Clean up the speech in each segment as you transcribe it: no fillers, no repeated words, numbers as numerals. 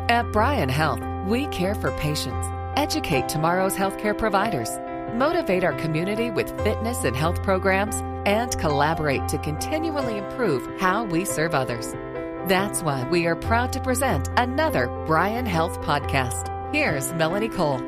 At Bryan Health, we care for patients, educate tomorrow's healthcare providers, motivate our community with fitness and health programs, and collaborate to continually improve how we serve others. That's why we are proud to present another Bryan Health podcast. Here's Melanie Cole.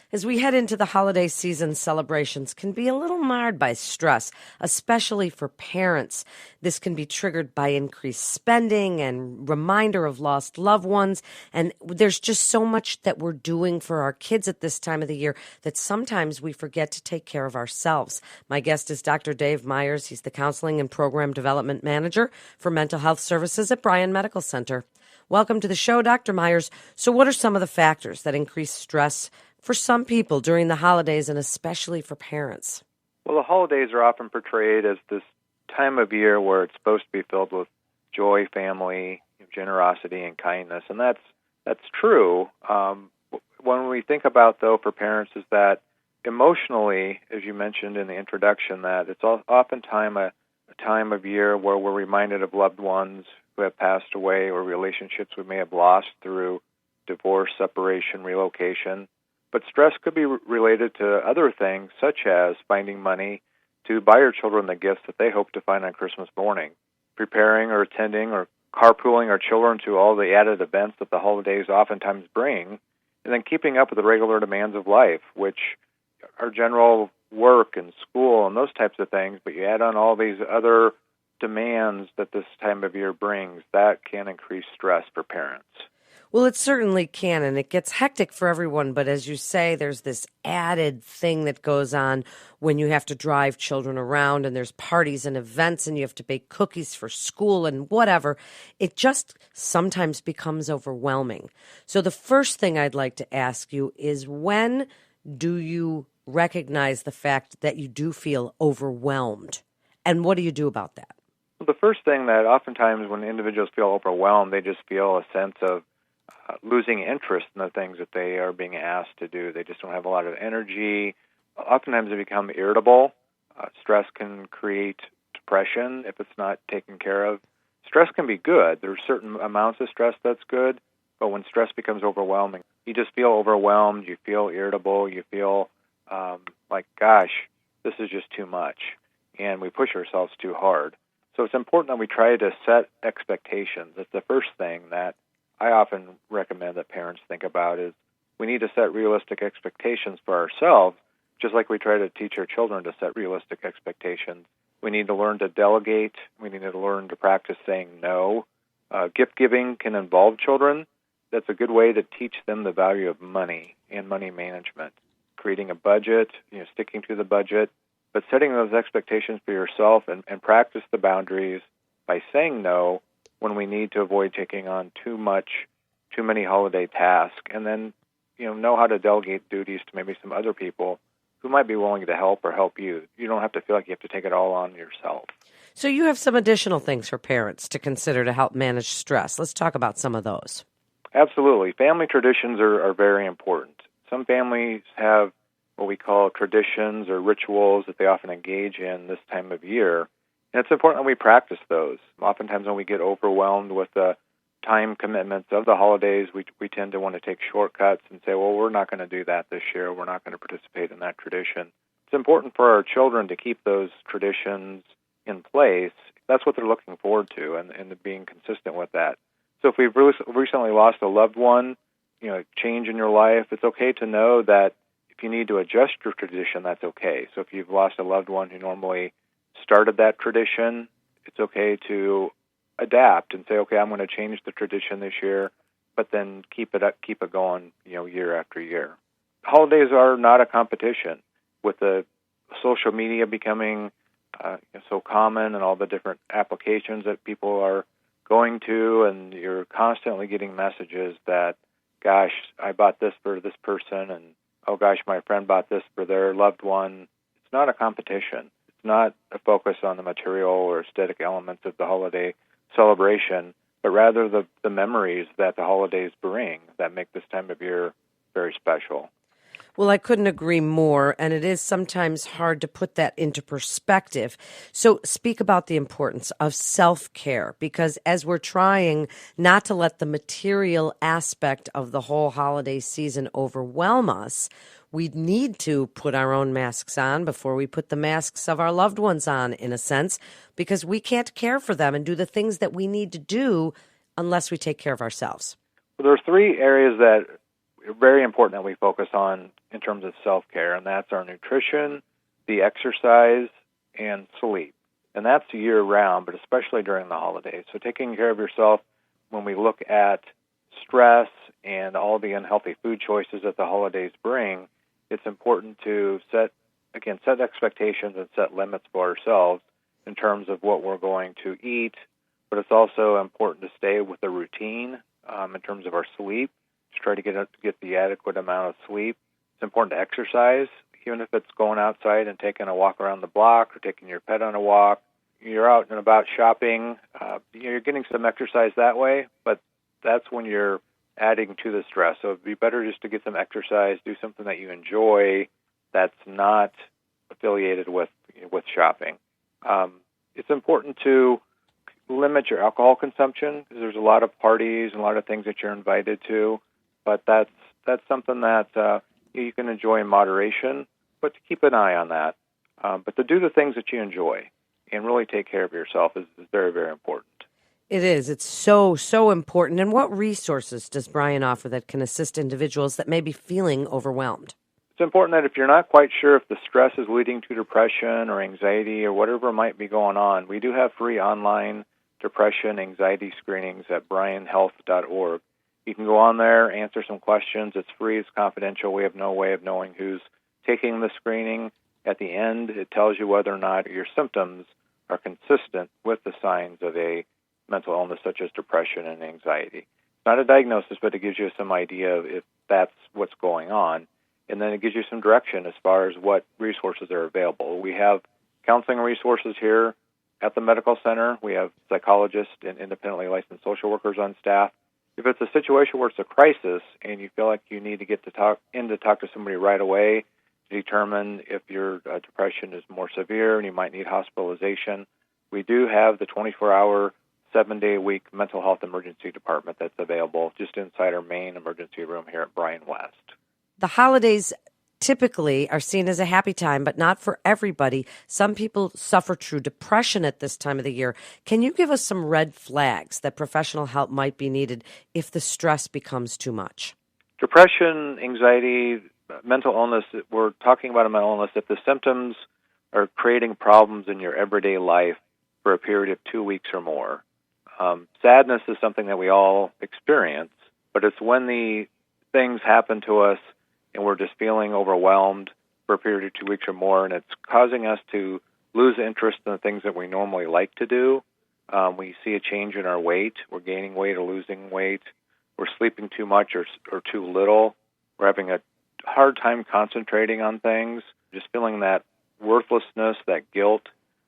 As we head into the holiday season, celebrations can be a little marred by stress, especially for parents. This can be triggered by increased spending and reminder of lost loved ones. And there's just so much that we're doing for our kids at this time of the year that sometimes we forget to take care of ourselves. My guest is Dr. Dave Miers. He's the Counseling and Program Development Manager for Mental Health Services at Bryan Medical Center. Welcome to the show, Dr. Miers. So what are some of the factors that increase stress for some people during the holidays and especially for parents? Well, the holidays are often portrayed as this time of year where it's supposed to be filled with joy, family, generosity, and kindness, and that's true. When we think about, though, for parents is that emotionally, as you mentioned in the introduction, that it's oftentimes a time of year where we're reminded of loved ones who have passed away or relationships we may have lost through divorce, separation, relocation. But stress could be related to other things, such as finding money to buy your children the gifts that they hope to find on Christmas morning, preparing or attending or carpooling our children to all the added events that the holidays oftentimes bring, and then keeping up with the regular demands of life, which are general work and school and those types of things, but you add on all these other demands that this time of year brings, that can increase stress for parents. Well, it certainly can, and it gets hectic for everyone. But as you say, there's this added thing that goes on when you have to drive children around and there's parties and events and you have to bake cookies for school and whatever. It just sometimes becomes overwhelming. So the first thing I'd like to ask you is, when do you recognize the fact that you do feel overwhelmed? And what do you do about that? Well, the first thing that oftentimes when individuals feel overwhelmed, they just feel a sense of losing interest in the things that they are being asked to do. They just don't have a lot of energy. Oftentimes they become irritable. Stress can create depression if it's not taken care of. Stress can be good. There are certain amounts of stress that's good, but when stress becomes overwhelming, you just feel overwhelmed, you feel irritable, you feel like, gosh, this is just too much, and we push ourselves too hard. So it's important that we try to set expectations. That's the first thing that I often recommend that parents think about, is we need to set realistic expectations for ourselves, just like we try to teach our children to set realistic expectations. We need to learn to delegate. We need to learn to practice saying no. Gift giving can involve children. That's a good way to teach them the value of money and money management. Creating a budget, sticking to the budget, but setting those expectations for yourself and practice the boundaries by saying no when we need to avoid taking on too many holiday tasks, and then know how to delegate duties to maybe some other people who might be willing to help or help you. You don't have to feel like you have to take it all on yourself. So you have some additional things for parents to consider to help manage stress. Let's talk about some of those. Absolutely. Family traditions are very important. Some families have what we call traditions or rituals that they often engage in this time of year. And it's important that we practice those. Oftentimes when we get overwhelmed with the time commitments of the holidays, we tend to want to take shortcuts and say, well, we're not going to do that this year. We're not going to participate in that tradition. It's important for our children to keep those traditions in place. That's what they're looking forward to, and being consistent with that. So if we've recently lost a loved one, change in your life, it's okay to know that if you need to adjust your tradition, that's okay. So if you've lost a loved one who normally started that tradition, it's okay to adapt and say, okay, I'm going to change the tradition this year, but then keep it going, year after year. Holidays are not a competition. With the social media becoming so common and all the different applications that people are going to, and you're constantly getting messages that, gosh, I bought this for this person, and oh gosh, my friend bought this for their loved one. It's not a competition. It's not a focus on the material or aesthetic elements of the holiday celebration, but rather the memories that the holidays bring that make this time of year very special. Well, I couldn't agree more, and it is sometimes hard to put that into perspective. So speak about the importance of self-care, because as we're trying not to let the material aspect of the whole holiday season overwhelm us, we need to put our own masks on before we put the masks of our loved ones on, in a sense, because we can't care for them and do the things that we need to do unless we take care of ourselves. Well, there are three areas that are very important that we focus on in terms of self-care, and that's our nutrition, the exercise, and sleep. And that's year-round, but especially during the holidays. So taking care of yourself when we look at stress and all the unhealthy food choices that the holidays bring, it's important to set expectations and set limits for ourselves in terms of what we're going to eat, but it's also important to stay with a routine in terms of our sleep, to try to get the adequate amount of sleep. It's important to exercise, even if it's going outside and taking a walk around the block or taking your pet on a walk. You're out and about shopping. You're getting some exercise that way, but that's when you're adding to the stress. So it'd be better just to get some exercise, do something that you enjoy that's not affiliated with shopping. It's important to limit your alcohol consumption, because there's a lot of parties and a lot of things that you're invited to, but that's something that you can enjoy in moderation, but to keep an eye on that. But to do the things that you enjoy and really take care of yourself is very, very important. It is. It's so, so important. And what resources does Bryan offer that can assist individuals that may be feeling overwhelmed? It's important that if you're not quite sure if the stress is leading to depression or anxiety or whatever might be going on, we do have free online depression anxiety screenings at bryanhealth.org. You can go on there, answer some questions. It's free. It's confidential. We have no way of knowing who's taking the screening. At the end, it tells you whether or not your symptoms are consistent with the signs of a mental illness such as depression and anxiety. It's not a diagnosis, but it gives you some idea of if that's what's going on. And then it gives you some direction as far as what resources are available. We have counseling resources here at the medical center. We have psychologists and independently licensed social workers on staff. If it's a situation where it's a crisis and you feel like you need to get to talk to somebody right away to determine if your depression is more severe and you might need hospitalization, we do have the 24-hour, 7-day-a-week mental health emergency department that's available just inside our main emergency room here at Bryan West. The holidays typically are seen as a happy time, but not for everybody. Some people suffer true depression at this time of the year. Can you give us some red flags that professional help might be needed if the stress becomes too much? Depression, anxiety, mental illness, we're talking about a mental illness if the symptoms are creating problems in your everyday life for a period of 2 weeks or more. Sadness is something that we all experience, but it's when the things happen to us and we're just feeling overwhelmed for a period of 2 weeks or more, and it's causing us to lose interest in the things that we normally like to do. We see a change in our weight. We're gaining weight or losing weight. We're sleeping too much or too little. We're having a hard time concentrating on things, just feeling that worthlessness, that guilt.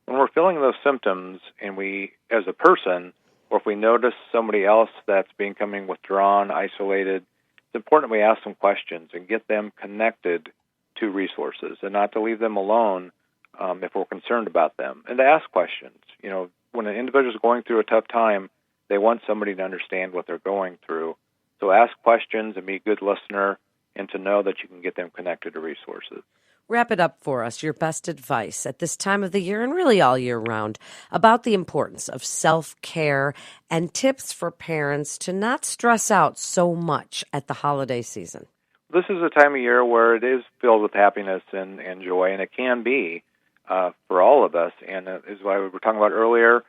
When we're feeling those symptoms and we, as a person, or if we notice somebody else that's becoming withdrawn, isolated, it's important we ask some questions and get them connected to resources and not to leave them alone if we're concerned about them, and to ask questions. You know, when an individual is going through a tough time, they want somebody to understand what they're going through. So ask questions and be a good listener and to know that you can get them connected to resources. Wrap it up for us, your best advice at this time of the year and really all year round about the importance of self-care and tips for parents to not stress out so much at the holiday season. This is a time of year where it is filled with happiness and joy, and it can be for all of us. And is why we were talking about earlier,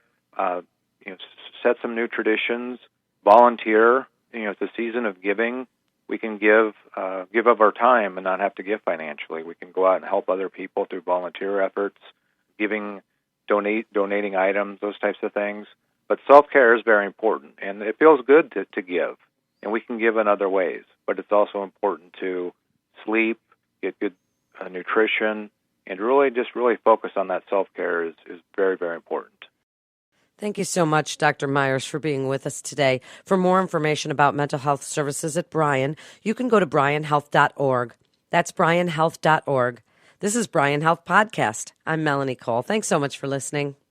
set some new traditions, volunteer. It's a season of giving. We can give of our time and not have to give financially. We can go out and help other people through volunteer efforts, donating items, those types of things. But self-care is very important, and it feels good to give, and we can give in other ways. But it's also important to sleep, get good nutrition, and really focus on that self-care is very, very important. Thank you so much, Dr. Miers, for being with us today. For more information about mental health services at Bryan, you can go to bryanhealth.org. That's bryanhealth.org. This is Bryan Health Podcast. I'm Melanie Cole. Thanks so much for listening.